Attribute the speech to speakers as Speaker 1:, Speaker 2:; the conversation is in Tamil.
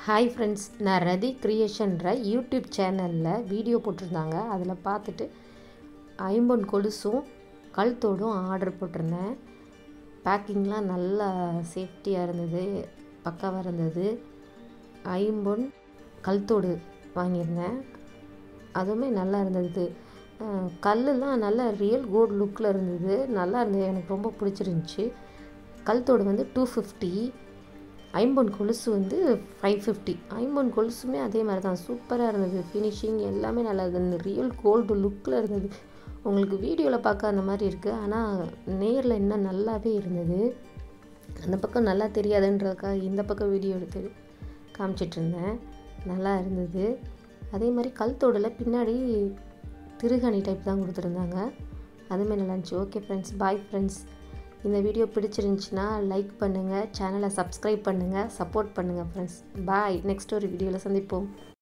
Speaker 1: ஹாய் ஃப்ரெண்ட்ஸ், நான் ரதி கிரியேஷன்ற யூடியூப் சேனலில் வீடியோ போட்டிருந்தாங்க. அதில் பார்த்துட்டு ஐம்பொன் கொலுசும் கழுத்தோடும் ஆர்டர் போட்டிருந்தேன். பேக்கிங்லாம் நல்லா சேஃப்டியாக இருந்தது, பக்காவாக இருந்தது. ஐம்பொன் கழுத்தோடு வாங்கியிருந்தேன், அதுவுமே நல்லா இருந்தது. கல்லுலாம் நல்லா ரியல் கோல்டு லுக்கில் இருந்தது, நல்லா இருந்தது, எனக்கு ரொம்ப பிடிச்சிருந்துச்சி. கழுத்தோடு வந்து 250, ஐம்பொன் கொலுசு வந்து 550. ஐம்பொன் கொலுசுமே அதே மாதிரி தான், சூப்பராக இருந்தது. ஃபினிஷிங் எல்லாமே நல்லா இருந்தது, ரியல் கோல்டு லுக்கில் இருந்தது. உங்களுக்கு வீடியோவில் பார்க்க அந்த மாதிரி இருக்குது, ஆனால் நேரில் இன்னும் நல்லாவே இருந்தது. அந்த பக்கம் நல்லா தெரியாதுன்றதுக்காக இந்த பக்கம் வீடியோ எடுத்து காமிச்சிட்ருந்தேன். நல்லா இருந்தது. அதே மாதிரி கழுத்தோடில் பின்னாடி திருகணி டைப் தான் கொடுத்துருந்தாங்க, அதுவுமே நல்லா இருந்துச்சு. Okay friends, bye friends. இந்த வீடியோ பிடிச்சிருந்துச்சின்னா லைக் பண்ணுங்கள், சேனலை சப்ஸ்கிரைப் பண்ணுங்கள், சப்போர்ட் பண்ணுங்கள் ஃப்ரெண்ட்ஸ். பாய். நெக்ஸ்ட் ஒரு வீடியோவில் சந்திப்போம்.